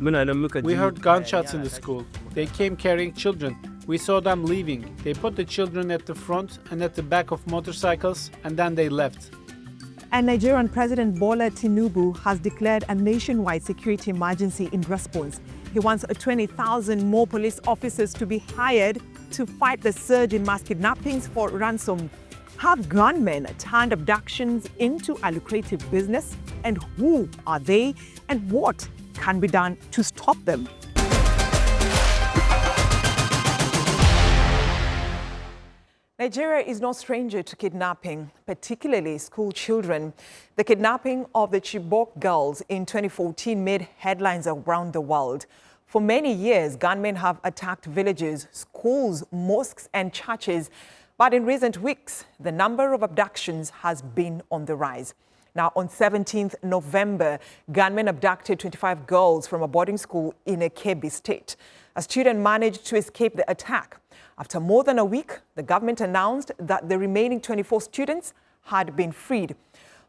We heard gunshots in the school. They came carrying children. We saw them leaving. They put the children at the front and at the back of motorcycles, and then they left. And Nigerian President Bola Tinubu has declared a nationwide security emergency in response. He wants 20,000 more police officers to be hired to fight the surge in mass kidnappings for ransom. Have gunmen turned abductions into a lucrative business? And who are they? And what can be done to stop them? Nigeria is no stranger to kidnapping, particularly school children. The kidnapping of the Chibok girls in 2014 made headlines around the world. For many years, gunmen have attacked villages, schools, mosques, and churches. But in recent weeks, the number of abductions has been on the rise. Now, on 17th November, gunmen abducted 25 girls from a boarding school in Kebbi State. A student managed to escape the attack. After more than a week, the government announced that the remaining 24 students had been freed.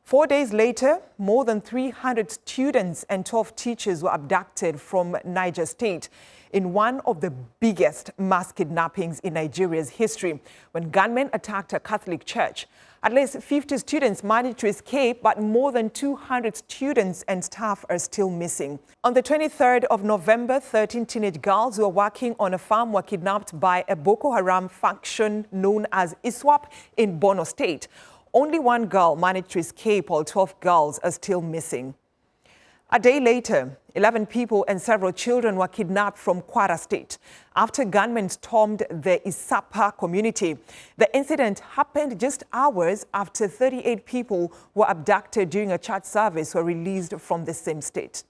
4 days later, more than 300 students and 12 teachers were abducted from Niger State in one of the biggest mass kidnappings in Nigeria's history, when gunmen attacked a Catholic church. At least 50 students managed to escape, but more than 200 students and staff are still missing. On the 23rd of November, 13 teenage girls who were working on a farm were kidnapped by a Boko Haram faction known as ISWAP in Borno State. Only one girl managed to escape, while 12 girls are still missing. A day later, 11 people and several children were kidnapped from Kwara State after gunmen stormed the Isapa community. The incident happened just hours after 38 people were abducted during a church service were released from the same state.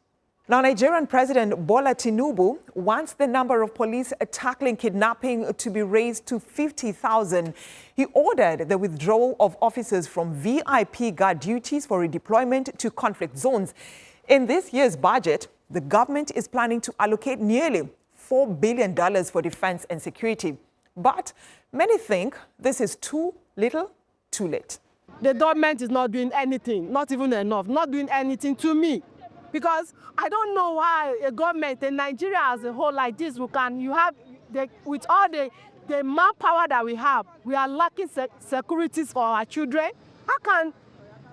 Now, Nigerian President Bola Tinubu wants the number of police tackling kidnapping to be raised to 50,000. He ordered the withdrawal of officers from VIP guard duties for redeployment to conflict zones. In this year's budget, the government is planning to allocate nearly $4 billion for defense and security. But many think this is too little, too late. The government is not doing anything, not even enough, not doing anything to me. Because I don't know why a government in Nigeria as a whole like this, with all the manpower that we have, we are lacking securities for our children. How can,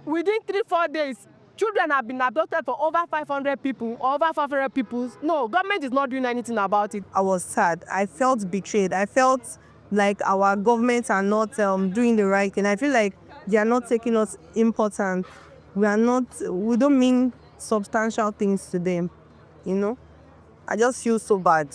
within 3-4 days, children have been abducted for over 500 people, over 500 people? No, government is not doing anything about it. I was sad. I felt betrayed. I felt like our governments are not doing the right thing. I feel like they are not taking us important. We don't mean substantial things to them, you know. I just feel so bad,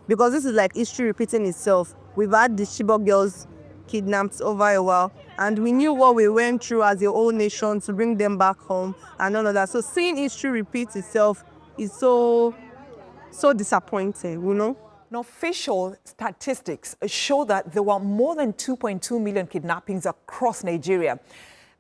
because this is like history repeating itself. We've had the Chibok girls kidnapped over a while, and we knew what we went through as a whole nation to bring them back home and all of that. So seeing history repeat itself is so disappointing, you know. Now, official statistics show that there were more than 2.2 million kidnappings across Nigeria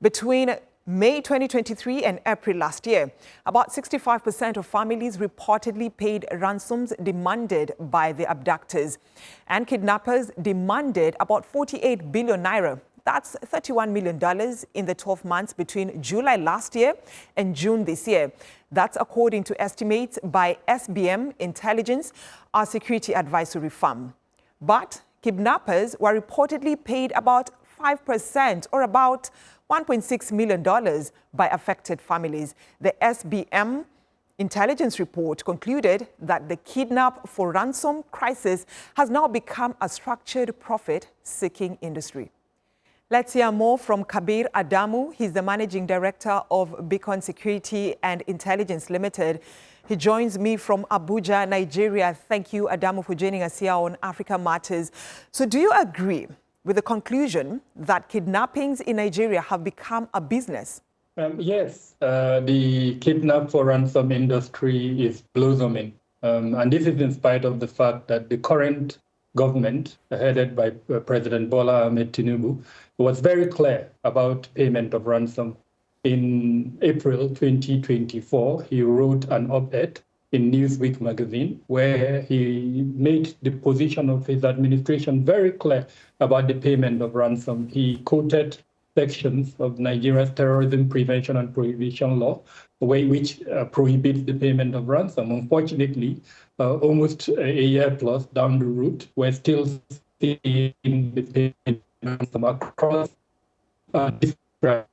between May 2023 and April last year. About 65% of families reportedly paid ransoms demanded by the abductors. And kidnappers demanded about 48 billion naira. That's $31 million in the 12 months between July last year and June this year. That's according to estimates by SBM Intelligence, our security advisory firm. But kidnappers were reportedly paid about 5%, or about $1.6 million by affected families. The SBM intelligence report concluded that the kidnap for ransom crisis has now become a structured profit-seeking industry. Let's hear more from Kabir Adamu. He's the managing director of Beacon Security and Intelligence Limited. He joins me from Abuja, Nigeria. Thank you, Adamu, for joining us here on Africa Matters. So do you agree with the conclusion that kidnappings in Nigeria have become a business? Yes, the kidnap for ransom industry is blossoming. And this is in spite of the fact that the current government, headed by President Bola Tinubu, was very clear about payment of ransom. In April 2024, he wrote an op-ed in Newsweek magazine, where he made the position of his administration very clear about the payment of ransom. He quoted sections of Nigeria's terrorism prevention and prohibition law, which prohibits the payment of ransom. Unfortunately, almost a year plus down the road, we're still seeing the payment of ransom across different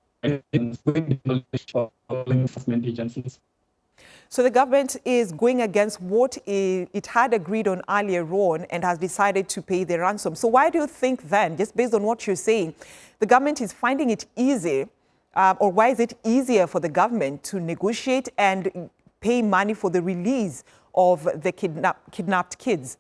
enforcement agencies. So the government is going against what it had agreed on earlier on and has decided to pay the ransom. So why do you think then, just based on what you're saying, the government is finding it easy, or why is it easier for the government to negotiate and pay money for the release of the kidnapped kids?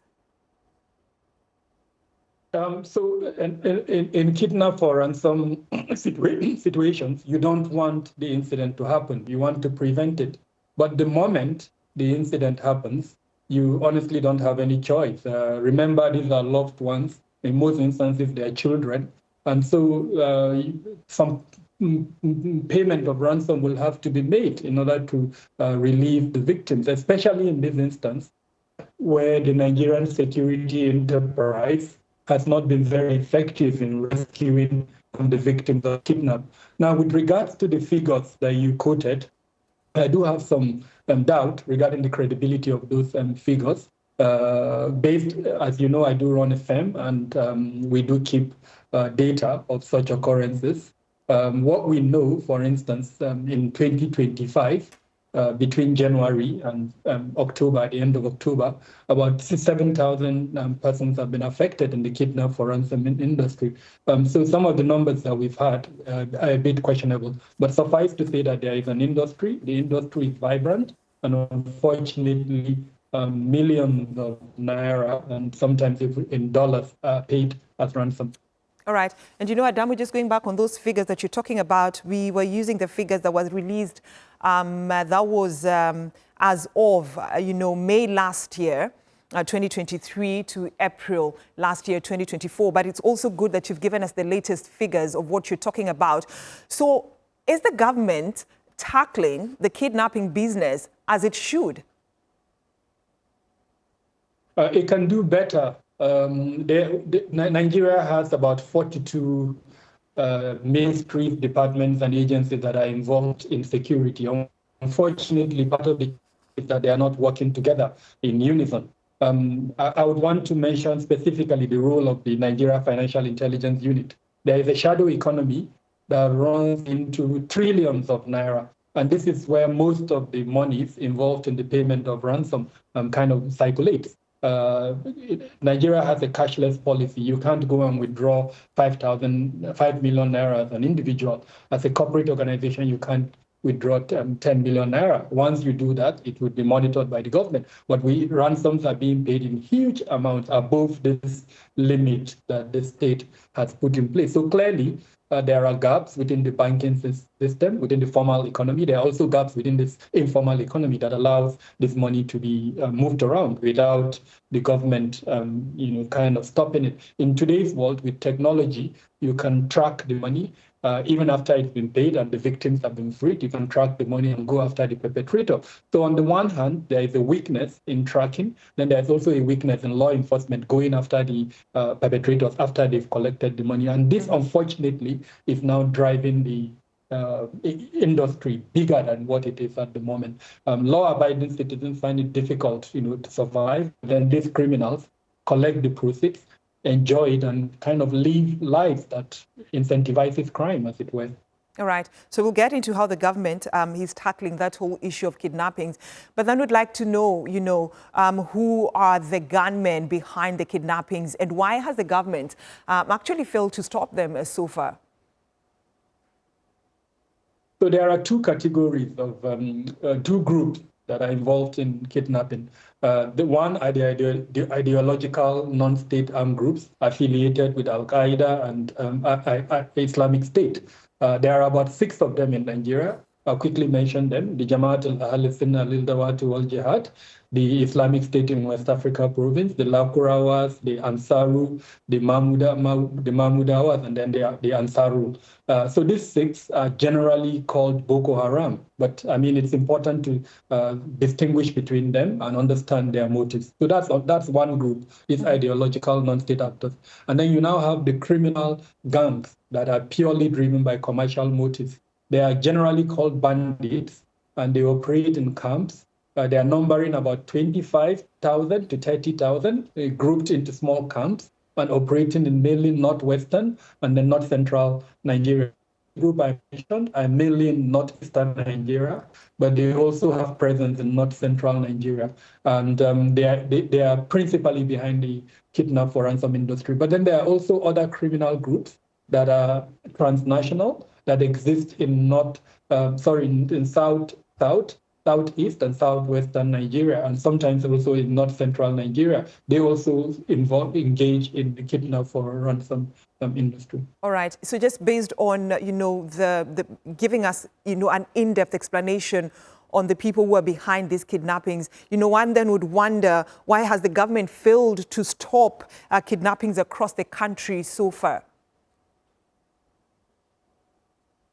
So in kidnap or ransom situations, you don't want the incident to happen. You want to prevent it. But the moment the incident happens, you honestly don't have any choice. Remember, these are loved ones. In most instances, they are children. And so some payment of ransom will have to be made in order to relieve the victims, especially in this instance, where the Nigerian security enterprise has not been very effective in rescuing the victims of kidnap. Now, with regards to the figures that you quoted, I do have some doubt regarding the credibility of those figures. Based, as you know, I do run a firm, and we do keep data of such occurrences. What we know, for instance, in 2025, between January and October, at the end of October, about 7,000 persons have been affected in the kidnap for ransom industry. So some of the numbers that we've had are a bit questionable, but suffice to say that there is an industry. The industry is vibrant, and unfortunately, millions of naira and sometimes in dollars are paid as ransom. All right. And you know, Adamu, just going back on those figures that you're talking about, we were using the figures that was released, that was as of, May last year, 2023 to April last year, 2024. But it's also good that you've given us the latest figures of what you're talking about. So is the government tackling the kidnapping business as it should? It can do better. Nigeria has about 42 ministries, departments, and agencies that are involved in security. Unfortunately, part of it is that they are not working together in unison. I would want to mention specifically the role of the Nigeria Financial Intelligence Unit. There is a shadow economy that runs into trillions of naira. And this is where most of the monies involved in the payment of ransom kind of circulates. Nigeria has a cashless policy. You can't go and withdraw 5 million naira as an individual. As a corporate organization, you can't withdraw 10 million naira. Once you do that, it would be monitored by the government. But ransoms are being paid in huge amounts above this limit that the state has put in place. So clearly, there are gaps within the banking system, within the formal economy. There are also gaps within this informal economy that allows this money to be moved around without the government, kind of stopping it. In today's world, with technology, you can track the money even after it's been paid and the victims have been freed. You can track the money and go after the perpetrator. So on the one hand, there is a weakness in tracking. Then there's also a weakness in law enforcement going after the perpetrators after they've collected the money. And this, unfortunately, is now driving the industry bigger than what it is at the moment. Law-abiding citizens find it difficult, to survive. Then these criminals collect the proceeds, enjoy it, and kind of live lives that incentivizes crime, as it were. All right. So we'll get into how the government is tackling that whole issue of kidnappings. But then we'd like to know, who are the gunmen behind the kidnappings and why has the government actually failed to stop them so far? So there are two categories of two groups that are involved in kidnapping. The one are the ideological non-state armed groups affiliated with Al-Qaeda and Islamic State. There are about 6 of them in Nigeria. I'll quickly mention them: the Jamaat al-Ahl-Sunnah al-Dawati wal-Jihad, the Islamic State in West Africa province, the Lakurawas, the Ansaru, the Mahmudawas, and then the Ansaru. So these 6 are generally called Boko Haram, but I mean, it's important to distinguish between them and understand their motives. So that's one group, these ideological non-state actors. And then you now have the criminal gangs that are purely driven by commercial motives. They are generally called bandits, and they operate in camps. They are numbering about 25,000 to 30,000, grouped into small camps and operating in mainly northwestern and then north central Nigeria. The group I mentioned are mainly in northeastern Nigeria, but they also have presence in north central Nigeria. And they are principally behind the kidnap for ransom industry. But then there are also other criminal groups that are transnational, that exist in southeast and southwestern Nigeria, and sometimes also in north central Nigeria. They also engage in the kidnap for ransom industry. All right. So just based on the giving us an in-depth explanation on the people who are behind these kidnappings, one then would wonder, why has the government failed to stop kidnappings across the country so far?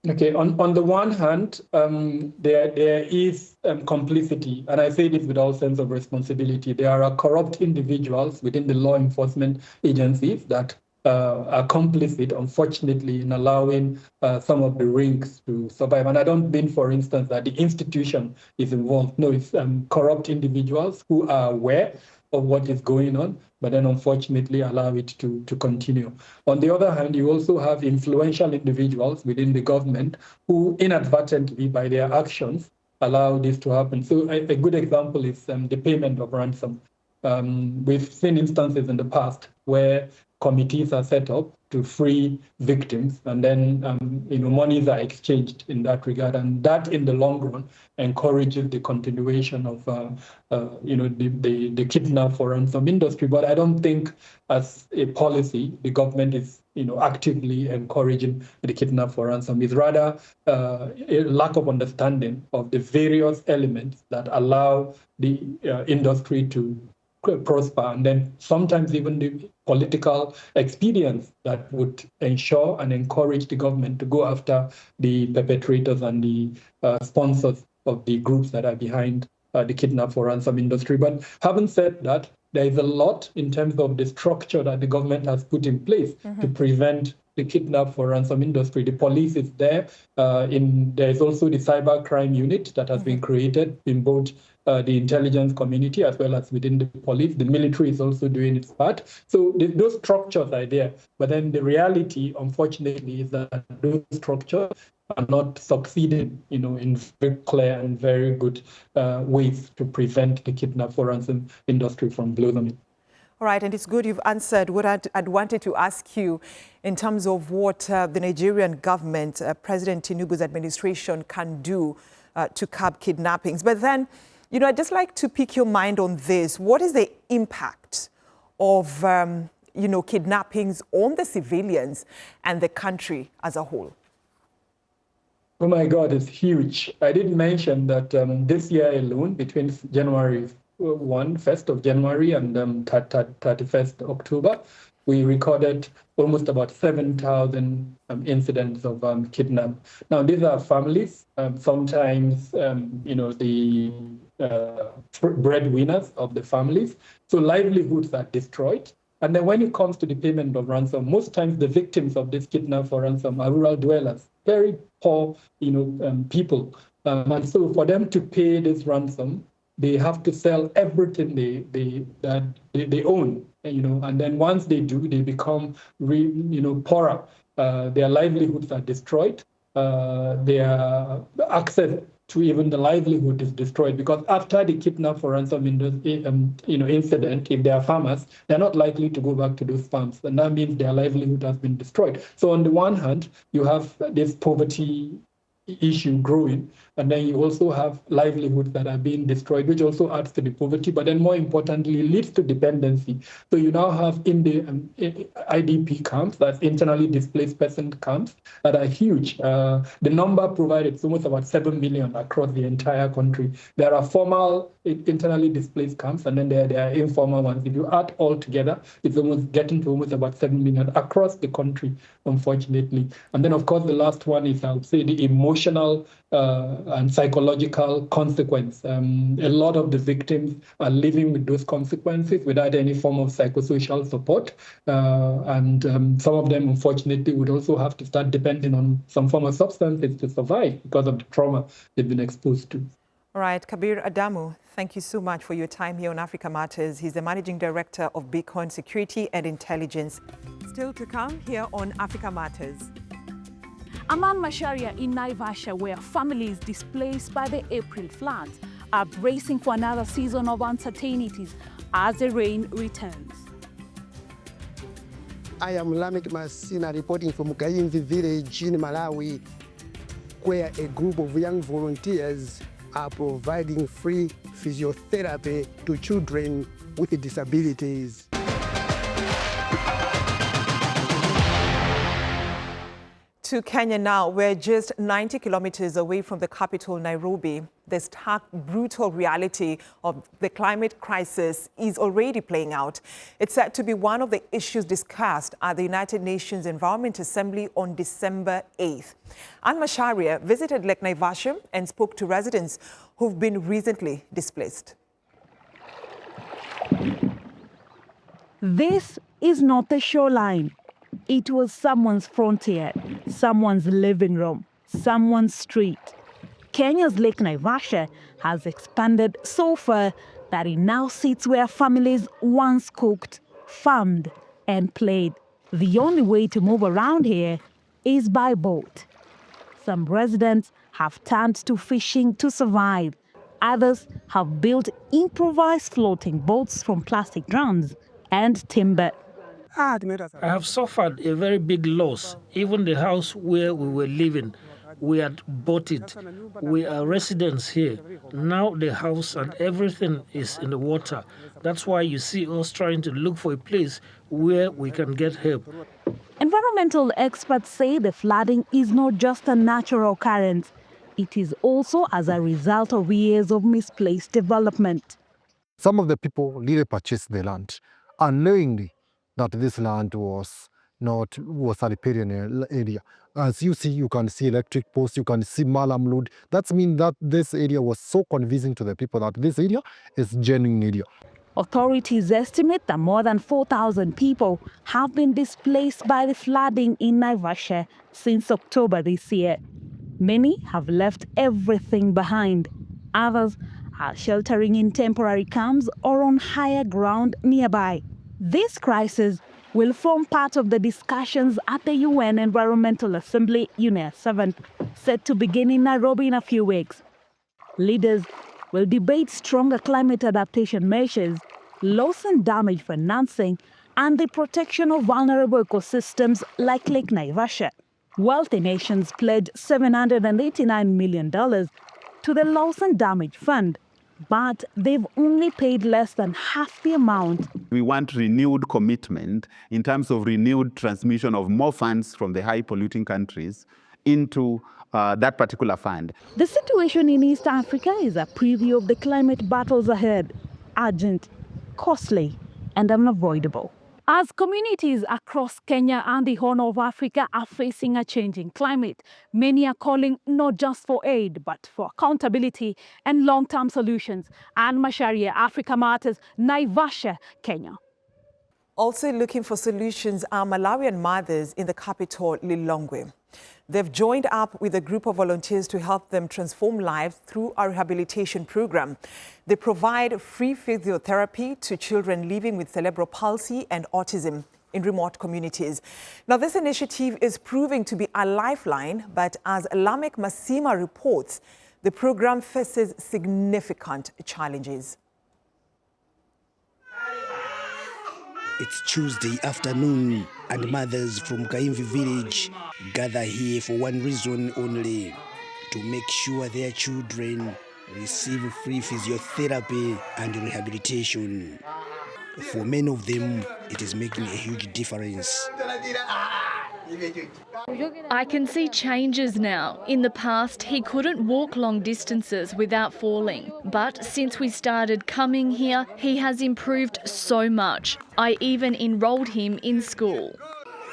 Okay, on the one hand, there is complicity, and I say this with all sense of responsibility. There are corrupt individuals within the law enforcement agencies that are complicit, unfortunately, in allowing some of the rings to survive. And I don't mean, for instance, that the institution is involved. No, it's corrupt individuals who are aware of what is going on, but then unfortunately allow it to continue. On the other hand, you also have influential individuals within the government who inadvertently, by their actions, allow this to happen. So a good example is the payment of ransom. We've seen instances in the past where committees are set up to free victims, and then monies are exchanged in that regard, and that in the long run encourages the continuation of the kidnap for ransom industry. But I don't think, as a policy, the government is actively encouraging the kidnap for ransom. It's rather a lack of understanding of the various elements that allow the industry to prosper, and then sometimes even the political expedience that would ensure and encourage the government to go after the perpetrators and the sponsors of the groups that are behind the kidnap for ransom industry. But having said that, there is a lot in terms of the structure that the government has put in place to prevent the kidnap for ransom industry. The police is there. There is also the cybercrime unit that has been created in both the intelligence community as well as within the police. The military is also doing its part. So those structures are there. But then the reality, unfortunately, is that those structures are not succeeding, in very clear and very good ways to prevent the kidnap for ransom industry from blossoming. All right, and it's good you've answered what I'd wanted to ask you in terms of what the Nigerian government, President Tinubu's administration, can do to curb kidnappings. But then, I'd just like to pick your mind on this. What is the impact of, kidnappings on the civilians and the country as a whole? Oh my God, it's huge. I did mention that this year alone, between January 1st of January and 31st October, we recorded almost about 7,000 incidents of kidnap. Now, these are families, sometimes, the breadwinners of the families. So livelihoods are destroyed. And then when it comes to the payment of ransom, most times the victims of this kidnap for ransom are rural dwellers, very poor, people. And so for them to pay this ransom, they have to sell everything they own, and then once they do, they become, poorer. Their livelihoods are destroyed. Their access to even the livelihood is destroyed, because after the kidnap for ransom incident, if they are farmers, they're not likely to go back to those farms, and that means their livelihood has been destroyed. So on the one hand, you have this poverty issue growing, And then you also have livelihoods that are being destroyed, which also adds to the poverty, but then more importantly, leads to dependency. So you now have in the IDP camps, that's internally displaced person camps, that are huge. The number provided is almost about 7 million across the entire country. There are formal internally displaced camps, and then there are informal ones. If you add all together, it's almost getting to almost about 7 million across the country, unfortunately. And then, of course, the last one is, I would say, the emotional and psychological consequence. A lot of the victims are living with those consequences without any form of psychosocial support. And some of them, unfortunately, would also have to start depending on some form of substances to survive because of the trauma they've been exposed to. All right, Kabir Adamu, thank you so much for your time here on Africa Matters. He's the Managing Director of Beacon Security and Intelligence. Still to come here on Africa Matters. Among Macharia in Naivasha, where families displaced by the April floods are bracing for another season of uncertainties as the rain returns. I am Lamek Masina reporting from Kayimvi village in Malawi, where a group of young volunteers are providing free physiotherapy to children with disabilities. To Kenya now, we're just 90 kilometers away from the capital, Nairobi. The stark, brutal reality of the climate crisis is already playing out. It's said to be one of the issues discussed at the United Nations Environment Assembly on December 8th. Anne Macharia visited Lake Naivasha and spoke to residents who've been recently displaced. This is not the shoreline. It was someone's frontier, someone's living room, someone's street. Kenya's Lake Naivasha has expanded so far that it now sits where families once cooked, farmed, and played. The only way to move around here is by boat. Some residents have turned to fishing to survive. Others have built improvised floating boats from plastic drums and timber. I have suffered a very big loss. Even the house where we were living, we had bought it. We are residents here. Now the house and everything is in the water. That's why you see us trying to look for a place where we can get help. Environmental experts say the flooding is not just a natural occurrence. It is also as a result of years of misplaced development. Some of the people really purchased the land unknowingly that this land was a riparian area. As you see, you can see electric posts, you can see malam load. That means that this area was so convincing to the people that this area is genuine area. Authorities estimate that more than 4,000 people have been displaced by the flooding in Naivasha since October this year. Many have left everything behind. Others are sheltering in temporary camps or on higher ground nearby. This crisis will form part of the discussions at the UN Environmental Assembly, UNEA 7th, set to begin in Nairobi in a few weeks. Leaders will debate stronger climate adaptation measures, loss and damage financing, and the protection of vulnerable ecosystems like Lake Naivasha. Wealthy nations pledged $789 million to the Loss and Damage Fund, but they've only paid less than half the amount. We want renewed commitment in terms of renewed transmission of more funds from the high polluting countries into that particular fund. The situation in East Africa is a preview of the climate battles ahead. Urgent, costly, and unavoidable. As communities across Kenya and the Horn of Africa are facing a changing climate, many are calling not just for aid, but for accountability and long-term solutions. Anne Macharia, Africa Matters, Naivasha, Kenya. Also looking for solutions are Malawian mothers in the capital, Lilongwe. They've joined up with a group of volunteers to help them transform lives through our rehabilitation program. They provide free physiotherapy to children living with cerebral palsy and autism in remote communities. Now, this initiative is proving to be a lifeline, but as Lamek Masima reports, the program faces significant challenges. It's Tuesday afternoon and mothers from Kayimvi village gather here for one reason only, to make sure their children receive free physiotherapy and rehabilitation. For many of them, it is making a huge difference. I can see changes now. In the past, he couldn't walk long distances without falling. But since we started coming here, he has improved so much. I even enrolled him in school.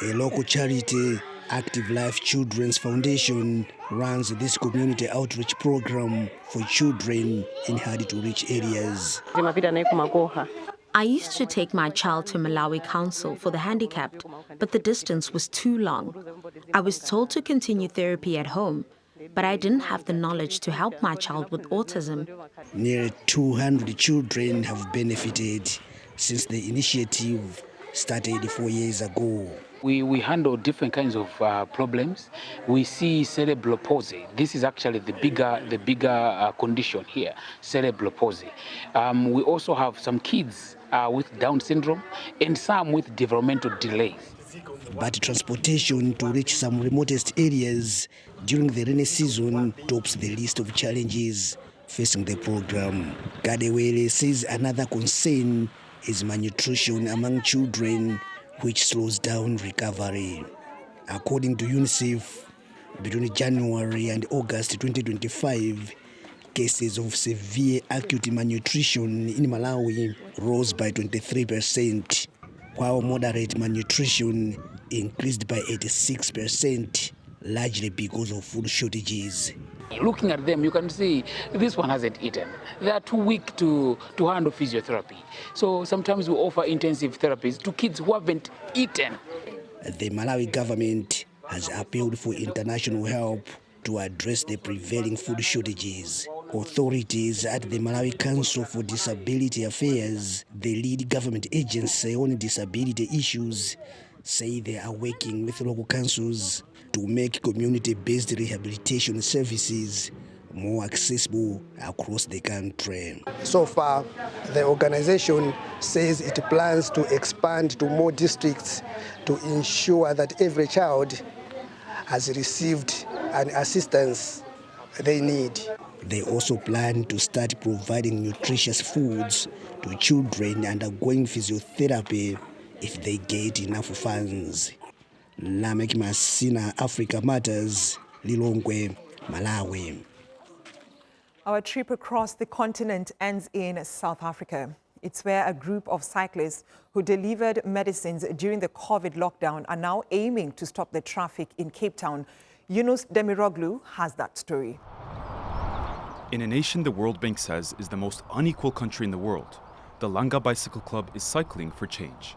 A local charity, Active Life Children's Foundation, runs this community outreach program for children in hard-to-reach areas. I used to take my child to Malawi Council for the handicapped, but the distance was too long. I was told to continue therapy at home, but I didn't have the knowledge to help my child with autism. Nearly 200 children have benefited since the initiative started 4 years ago. We handle different kinds of problems. We see cerebral palsy. This is actually the bigger condition here, cerebral palsy. We also have some kids with Down syndrome and some with developmental delays. But transportation to reach some remotest areas during the rainy season tops the list of challenges facing the program. Kadewele says another concern is malnutrition among children, which slows down recovery. According to UNICEF, between January and August 2025, cases of severe acute malnutrition in Malawi rose by 23%, while moderate malnutrition increased by 86%, largely because of food shortages. Looking at them, you can see this one hasn't eaten. They are too weak to handle physiotherapy. So sometimes we offer intensive therapies to kids who haven't eaten. The Malawi government has appealed for international help to address the prevailing food shortages. Authorities at the Malawi Council for Disability Affairs, the lead government agency on disability issues, say they are working with local councils to make community-based rehabilitation services more accessible across the country. So far, the organization says it plans to expand to more districts to ensure that every child has received an assistance they need. They also plan to start providing nutritious foods to children undergoing physiotherapy if they get enough funds. Lamek Masina, Africa Matters, Lilongwe, Malawi. Our trip across the continent ends in South Africa. It's where a group of cyclists who delivered medicines during the COVID lockdown are now aiming to stop the traffic in Cape Town. Yunus Demiroglu has that story. In a nation the World Bank says is the most unequal country in the world, the Langa Bicycle Club is cycling for change.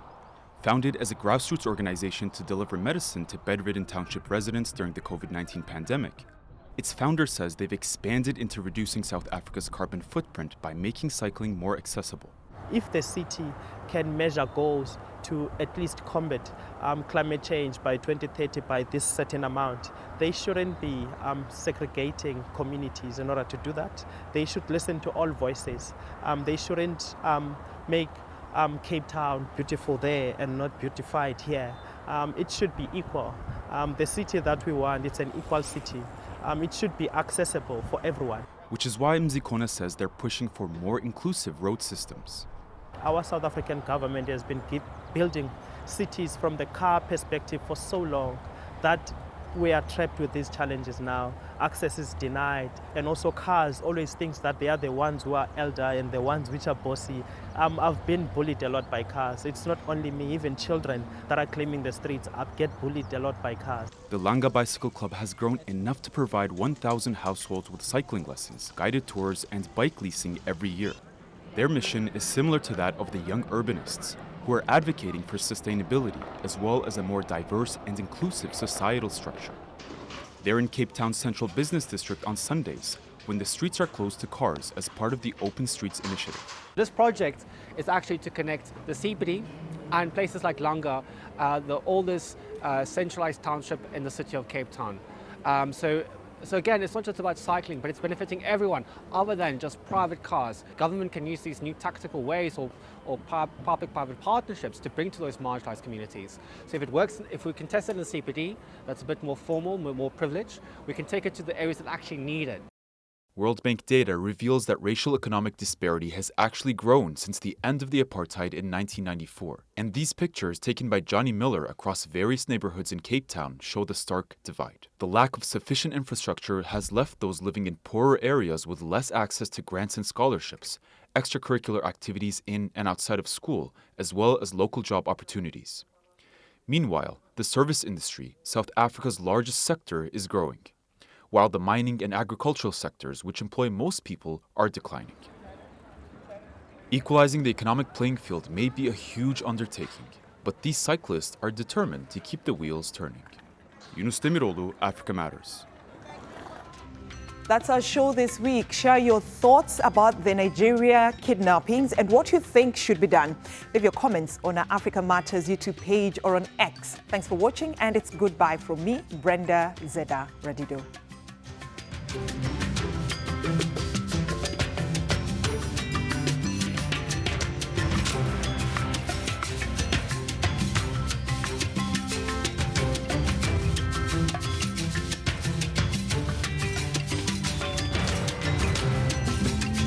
Founded as a grassroots organization to deliver medicine to bedridden township residents during the COVID-19 pandemic, its founder says they've expanded into reducing South Africa's carbon footprint by making cycling more accessible. If the city can measure goals to at least combat climate change by 2030 by this certain amount, they shouldn't be segregating communities in order to do that. They should listen to all voices. They shouldn't make Cape Town beautiful there and not beautified here. It should be equal. The city that we want, it's an equal city. It should be accessible for everyone. Which is why Mzikona says they're pushing for more inclusive road systems. Our South African government has been building cities from the car perspective for so long that we are trapped with these challenges now. Access is denied, and also cars always thinks that they are the ones who are elder and the ones which are bossy. I've been bullied a lot by cars. It's not only me, even children that are claiming the streets get bullied a lot by cars. The Langa Bicycle Club has grown enough to provide 1,000 households with cycling lessons, guided tours, and bike leasing every year. Their mission is similar to that of the young urbanists, who are advocating for sustainability as well as a more diverse and inclusive societal structure. They're in Cape Town's central business district on Sundays, when the streets are closed to cars as part of the Open Streets initiative. This project is actually to connect the CBD and places like Langa, the oldest centralized township in the city of Cape Town. So So again, it's not just about cycling, but it's benefiting everyone other than just private cars. Government can use these new tactical ways or public-private partnerships to bring to those marginalized communities. So if it works, if we can test it in the CPD, that's a bit more formal, more privileged, we can take it to the areas that actually need it. World Bank data reveals that racial economic disparity has actually grown since the end of the apartheid in 1994. And these pictures taken by Johnny Miller across various neighborhoods in Cape Town show the stark divide. The lack of sufficient infrastructure has left those living in poorer areas with less access to grants and scholarships, extracurricular activities in and outside of school, as well as local job opportunities. Meanwhile, the service industry, South Africa's largest sector, is growing, while the mining and agricultural sectors, which employ most people, are declining. Equalizing the economic playing field may be a huge undertaking, but these cyclists are determined to keep the wheels turning. Yunus Demiroğlu, Africa Matters. That's our show this week. Share your thoughts about the Nigeria kidnappings and what you think should be done. Leave your comments on our Africa Matters YouTube page or on X. Thanks for watching, and it's goodbye from me, Brenda Zeda Radido.